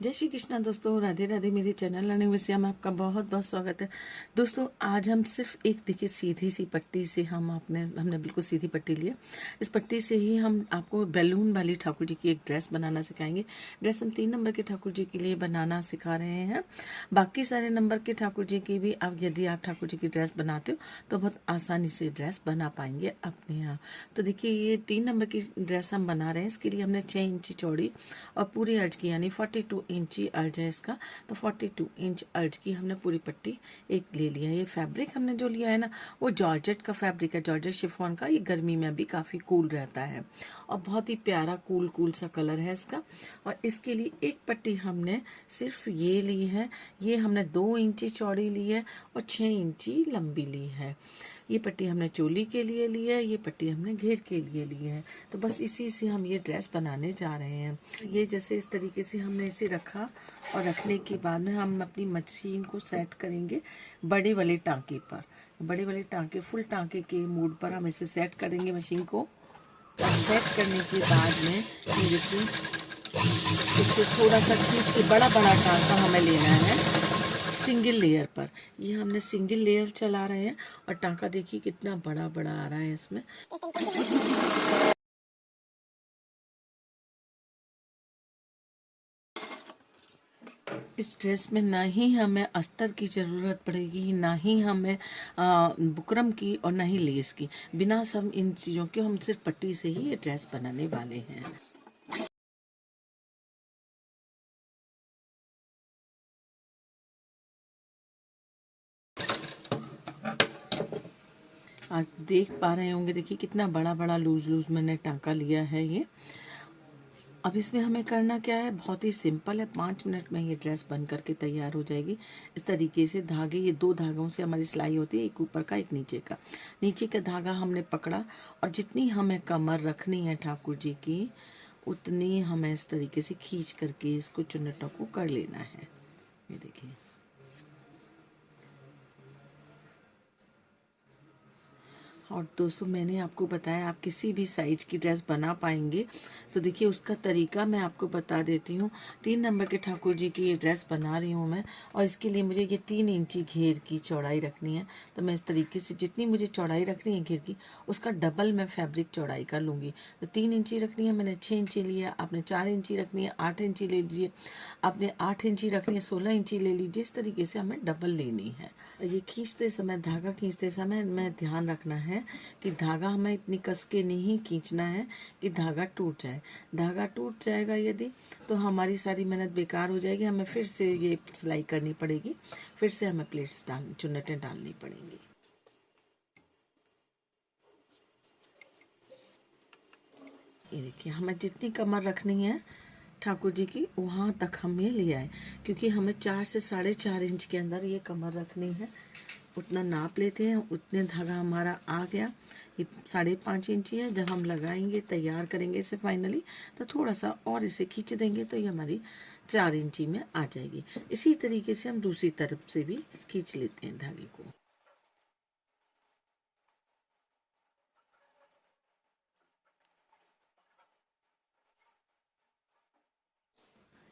जय श्री कृष्णा दोस्तों, राधे राधे। मेरे चैनल लर्निंग विषय में आपका बहुत बहुत स्वागत है। दोस्तों आज हम सिर्फ एक देखिए सीधी सी पट्टी से हमने बिल्कुल सीधी पट्टी ली है। इस पट्टी से ही हम आपको बैलून वाली ठाकुर जी की एक ड्रेस बनाना सिखाएंगे। ड्रेस हम 3 नंबर के ठाकुर जी के लिए बनाना सिखा रहे हैं। बाकी सारे नंबर के ठाकुर जी की भी यदि आप ठाकुर जी की ड्रेस बनाते हो तो बहुत आसानी से ड्रेस बना पाएंगे अपने यहाँ। तो देखिए ये 3 नंबर की ड्रेस हम बना रहे हैं। इसके लिए हमने 6 इंची चौड़ी और पूरी अर्ज की यानी 42 इंची अर्ज है इसका, तो 42 इंच अर्ज की हमने पूरी पट्टी एक ले लिया है। ये फैब्रिक हमने जो लिया है ना, वो जॉर्जेट का फैब्रिक है, जॉर्जेट शिफॉन का। ये गर्मी में भी काफ़ी कूल रहता है और बहुत ही प्यारा कूल कूल सा कलर है इसका। और इसके लिए एक पट्टी हमने सिर्फ ये ली है। ये हमने 2 इंची चौड़ी ली है और 6 इंची लंबी ली है। ये पट्टी हमने चोली के लिए ली है, ये पट्टी हमने घेर के लिए ली है। तो बस इसी से हम ये ड्रेस बनाने जा रहे हैं। ये जैसे इस तरीके से हमने इसे रखा और रखने के बाद में हम अपनी मशीन को सेट करेंगे बड़े वाले टांके पर। बड़े वाले टांके, फुल टांके के मोड पर हम इसे सेट करेंगे मशीन को। और सेट करने के बाद में ये देखिए इसे थोड़ा सा खींच के बड़ा बड़ा टांका हमें लेना है सिंगल लेयर पर। ये हमने सिंगल लेयर चला रहे हैं और टांका देखिए कितना बड़ा बड़ा आ रहा है इसमें। इस ड्रेस में ना ही हमें अस्तर की ज़रूरत पड़ेगी, ना ही हमें बुकरम की और ना ही लेस की। बिना सब इन चीज़ों के हम सिर्फ पट्टी से ही ये ड्रेस बनाने वाले हैं। आप देख पा रहे होंगे, देखिए कितना बड़ा बड़ा लूज लूज मैंने टांका लिया है ये। अब इसमें हमें करना क्या है, बहुत ही सिंपल है। 5 मिनट में ये ड्रेस बन करके तैयार हो जाएगी। इस तरीके से धागे, ये 2 धागों से हमारी सिलाई होती है, एक ऊपर का एक नीचे का। नीचे का धागा हमने पकड़ा और जितनी हमें कमर रखनी है ठाकुर जी की, उतनी हमें इस तरीके से खींच करके इसको चुन्नटों को कर लेना है। ये देखिए और दोस्तों मैंने आपको बताया आप किसी भी साइज की ड्रेस बना पाएंगे। तो देखिए उसका तरीका मैं आपको बता देती हूँ। 3 नंबर के ठाकुर जी की ये ड्रेस बना रही हूँ मैं, और इसके लिए मुझे ये 3 इंची घेर की चौड़ाई रखनी है। तो मैं इस तरीके से जितनी मुझे चौड़ाई रखनी है घेर की, उसका डबल मैं फैब्रिक चौड़ाई कर लूँगी। तो 3 इंची रखनी है, मैंने 6 इंची लिया। आपने 4 इंची रखनी है, 8 इंची ले लीजिए। आपने 8 इंची रखनी है, 16 इंची ले लीजिए। इस तरीके से हमें डबल लेनी है। ये खींचते समय, धागा खींचते समय में ध्यान रखना है कि धागा हमें इतनी कस के नहीं खींचना है कि धागा टूट जाए। धागा टूट जाएगा यदि, तो हमारी सारी मेहनत बेकार हो जाएगी। हमें फिर से ये सिलाई करनी पड़ेगी, फिर से हमें प्लेट्स चुन्नटें डालनी पड़ेंगी। ये देखिए हमें जितनी कमर रखनी है ठाकुर जी की, वहाँ तक हम ये ले आए, क्योंकि हमें 4 से 4.5 इंच के अंदर ये कमर रखनी है। उतना नाप लेते हैं, उतने धागा हमारा आ गया। ये 5.5 इंची है। जब हम लगाएंगे, तैयार करेंगे इसे फाइनली, तो थोड़ा सा और इसे खींच देंगे तो ये हमारी 4 इंची में आ जाएगी। इसी तरीके से हम दूसरी तरफ से भी खींच लेते हैं धागे को।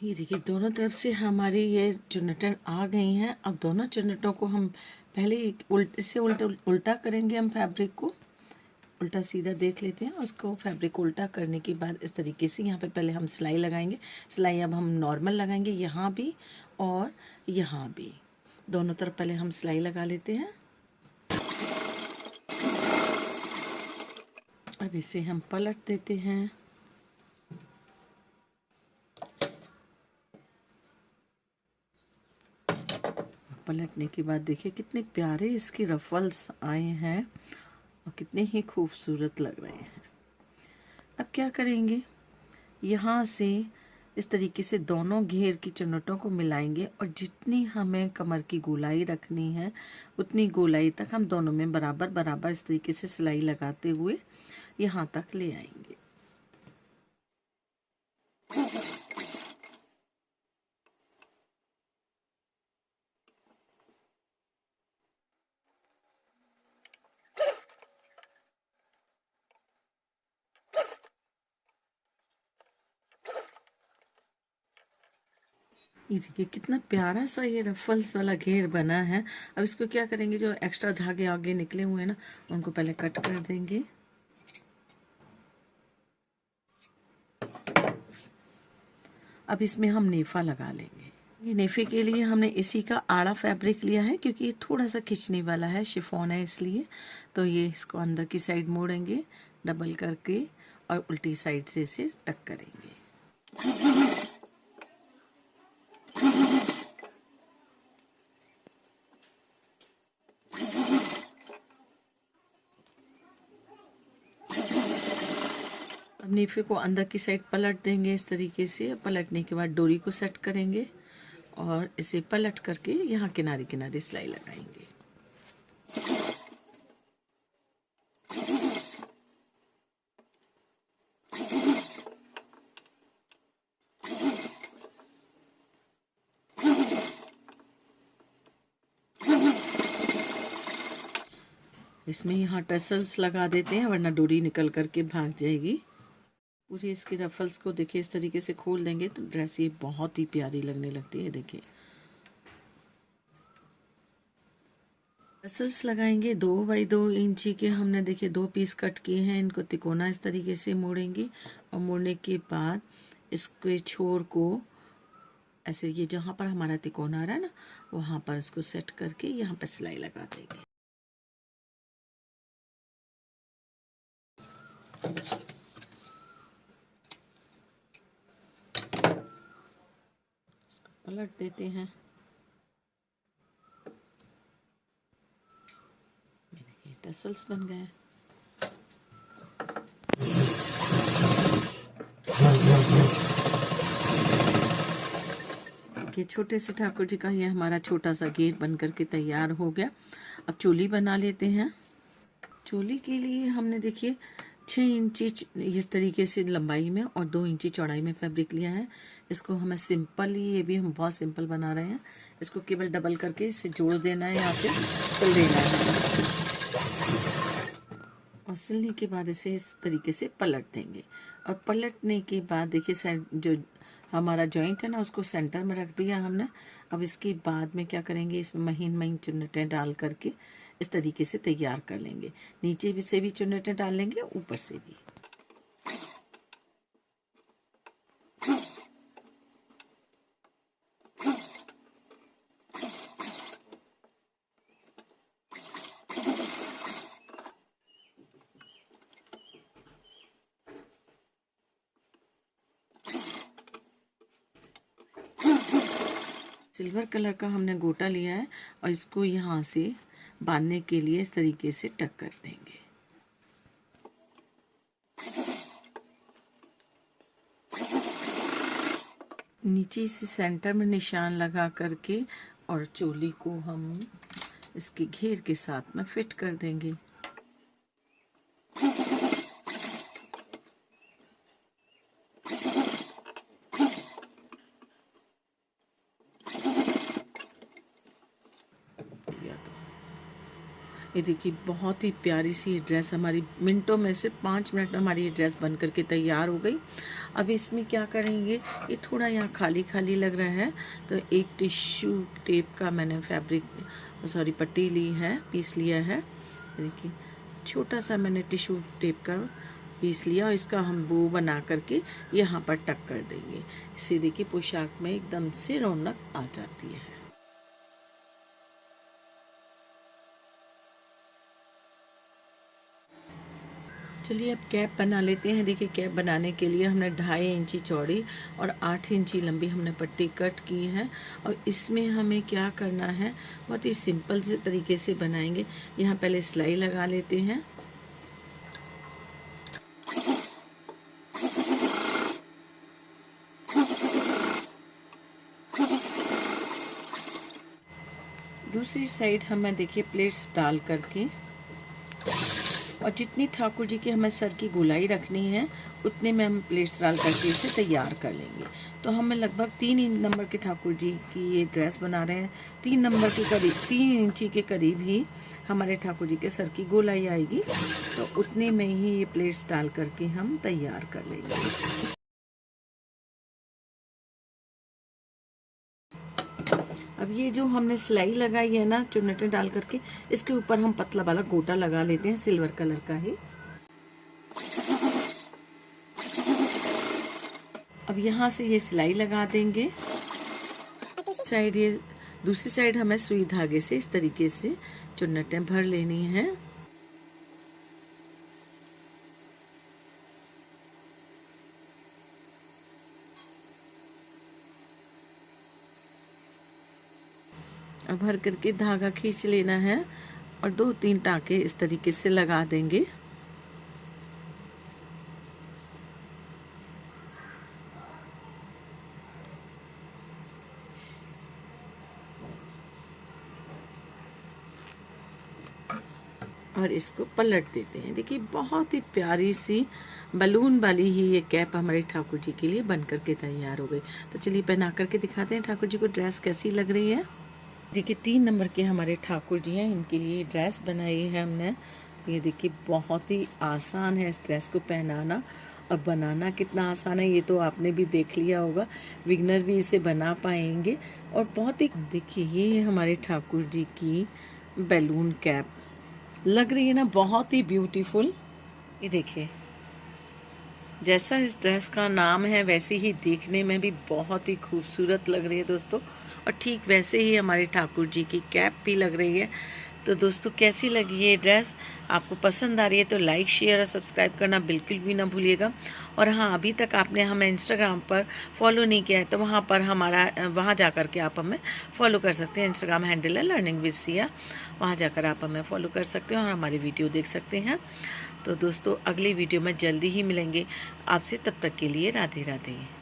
ये देखिए दोनों तरफ से हमारी ये चुन्नटें आ गई हैं। अब दोनों चुन्नटों को हम पहले इससे उल्टा करेंगे। हम फैब्रिक को उल्टा सीधा देख लेते हैं। उसको फैब्रिक को उल्टा करने के बाद इस तरीके से यहाँ पे पहले हम सिलाई लगाएंगे। सिलाई अब हम नॉर्मल लगाएंगे, यहाँ भी और यहाँ भी, दोनों तरफ पहले हम सिलाई लगा लेते हैं। अब इसे हम पलट देते हैं। पलटने के बाद देखिए कितने प्यारे इसके रफल्स आए हैं और कितने ही खूबसूरत लग रहे हैं। अब क्या करेंगे, यहाँ से इस तरीके से दोनों घेर की चुन्नटों को मिलाएंगे और जितनी हमें कमर की गोलाई रखनी है उतनी गोलाई तक हम दोनों में बराबर बराबर इस तरीके से सिलाई लगाते हुए यहाँ तक ले आएंगे। ये देखिए कितना प्यारा सा ये रफल्स वाला घेर बना है। अब इसको क्या करेंगे, जो एक्स्ट्रा धागे आगे निकले हुए हैं ना, उनको पहले कट कर देंगे। अब इसमें हम नेफा लगा लेंगे। ये नेफे के लिए हमने इसी का आड़ा फैब्रिक लिया है, क्योंकि ये थोड़ा सा खिंचने वाला है, शिफॉन है इसलिए। तो ये इसको अंदर की साइड मोड़ेंगे डबल करके और उल्टी साइड से इसे टक करेंगे। अब नेफे को अंदर की साइड पलट देंगे इस तरीके से। पलटने के बाद डोरी को सेट करेंगे और इसे पलट करके यहाँ किनारे किनारे सिलाई लगाएंगे। इसमें यहाँ टसल्स लगा देते हैं, वरना डोरी निकल करके भाग जाएगी। पूरे इसके रफल्स को देखिए इस तरीके से खोल देंगे तो ड्रेस ये बहुत ही प्यारी लगने लगती है। देखिए टसल्स लगाएंगे 2 बाई 2 इंची के। हमने देखिए 2 पीस कट किए हैं। इनको तिकोना इस तरीके से मोड़ेंगे और मोड़ने के बाद इसके छोर को ऐसे, ये जहाँ पर हमारा तिकोना आ रहा है ना, वहाँ पर इसको सेट करके यहाँ पर सिलाई लगा देंगे। इसको पलट देते हैं। ये देखिए टसल्स बन गए। ये छोटे से ठाकुर जी का ये हमारा छोटा सा गेट बन करके तैयार हो गया। अब चोली बना लेते हैं। चोली के लिए हमने देखिए 6 इंची इस तरीके से लंबाई में और 2 इंची चौड़ाई में फैब्रिक लिया है। इसको हमें सिंपल ही, ये भी हम बहुत सिंपल बना रहे हैं। इसको केवल डबल करके इसे जोड़ देना है, यहाँ पे सिल देना है और सिलने के बाद इसे इस तरीके से पलट देंगे। और पलटने के बाद देखिए जो हमारा जॉइंट है ना, उसको सेंटर में रख दिया हमने। अब इसके बाद में क्या करेंगे, इसमें महीन महीन चुन्नटें डाल करके इस तरीके से तैयार कर लेंगे। नीचे भी से भी चुन्नटें डाल लेंगे, ऊपर से भी। सिल्वर कलर का हमने गोटा लिया है और इसको यहाँ से बांधने के लिए इस तरीके से टक कर देंगे। नीचे से सेंटर में निशान लगा करके और चोली को हम इसके घेर के साथ में फिट कर देंगे। ये देखिए बहुत ही प्यारी सी ये ड्रेस हमारी मिनटों में से 5 मिनट में हमारी ये ड्रेस बन करके तैयार हो गई। अब इसमें क्या करेंगे, ये थोड़ा यहाँ खाली खाली लग रहा है, तो एक टिश्यू टेप का मैंने पट्टी ली है, पीस लिया है। देखिए छोटा सा मैंने टिश्यू टेप का पीस लिया और इसका हम बो बना करके यहाँ पर टक कर देंगे। इससे देखिए पोशाक में एकदम से रौनक आ जाती है। चलिए अब कैप बना लेते हैं। देखिए कैप बनाने के लिए हमने 2.5 इंची चौड़ी और 8 इंची लंबी हमने पट्टी कट की है। और इसमें हमें क्या करना है, बहुत ही सिंपल से तरीके से बनाएंगे। यहाँ पहले सिलाई लगा लेते हैं। दूसरी साइड हमें देखिए प्लेट्स डाल करके, और जितनी ठाकुर जी की हमें सर की गोलाई रखनी है उतने में हम प्लेट्स डाल करके इसे तैयार कर लेंगे। तो हमें लगभग 3 नंबर के ठाकुर जी की ये ड्रेस बना रहे हैं। 3 नंबर के करीब, 3 इंची के करीब ही हमारे ठाकुर जी के सर की गोलाई आएगी। तो उतने में ही ये प्लेट्स डाल करके हम तैयार कर लेंगे। अब ये जो हमने सिलाई लगाई है ना चुन्नटें डाल करके, इसके ऊपर हम पतला वाला गोटा लगा लेते हैं, सिल्वर कलर का ही। अब यहाँ से ये सिलाई लगा देंगे। साइड ये दूसरी साइड हमें सुई धागे से इस तरीके से चुन्नटें भर लेनी है। अब भर करके धागा खींच लेना है और 2-3 टाँके इस तरीके से लगा देंगे। और इसको पलट देते हैं। देखिए बहुत ही प्यारी सी बलून वाली ही ये कैप हमारे ठाकुर जी के लिए बन करके तैयार हो गई। तो चलिए पहना करके दिखाते हैं ठाकुर जी को ड्रेस कैसी लग रही है। देखिए 3 नंबर के हमारे ठाकुर जी हैं, इनके लिए ड्रेस बनाई है हमने। ये देखिए बहुत ही आसान है इस ड्रेस को पहनाना, और बनाना कितना आसान है ये तो आपने भी देख लिया होगा। बिगनर भी इसे बना पाएंगे। और बहुत ही देखिए ये हमारे ठाकुर जी की बैलून कैप लग रही है ना, बहुत ही ब्यूटीफुल। ये देखिए जैसा इस ड्रेस का नाम है वैसे ही देखने में भी बहुत ही खूबसूरत लग रही है दोस्तों। और ठीक वैसे ही हमारे ठाकुर जी की कैप भी लग रही है। तो दोस्तों कैसी लगी ये ड्रेस, आपको पसंद आ रही है तो लाइक शेयर और सब्सक्राइब करना बिल्कुल भी ना भूलिएगा। और हाँ, अभी तक आपने हमें इंस्टाग्राम पर फॉलो नहीं किया है तो वहाँ जा कर के आप हमें फॉलो कर सकते हैं। इंस्टाग्राम हैंडल है लर्निंग विद सिया, वहाँ जाकर आप हमें फॉलो कर सकते हैं और हमारी वीडियो देख सकते हैं। तो दोस्तों अगली वीडियो में जल्दी ही मिलेंगे आपसे, तब तक के लिए राधे राधे।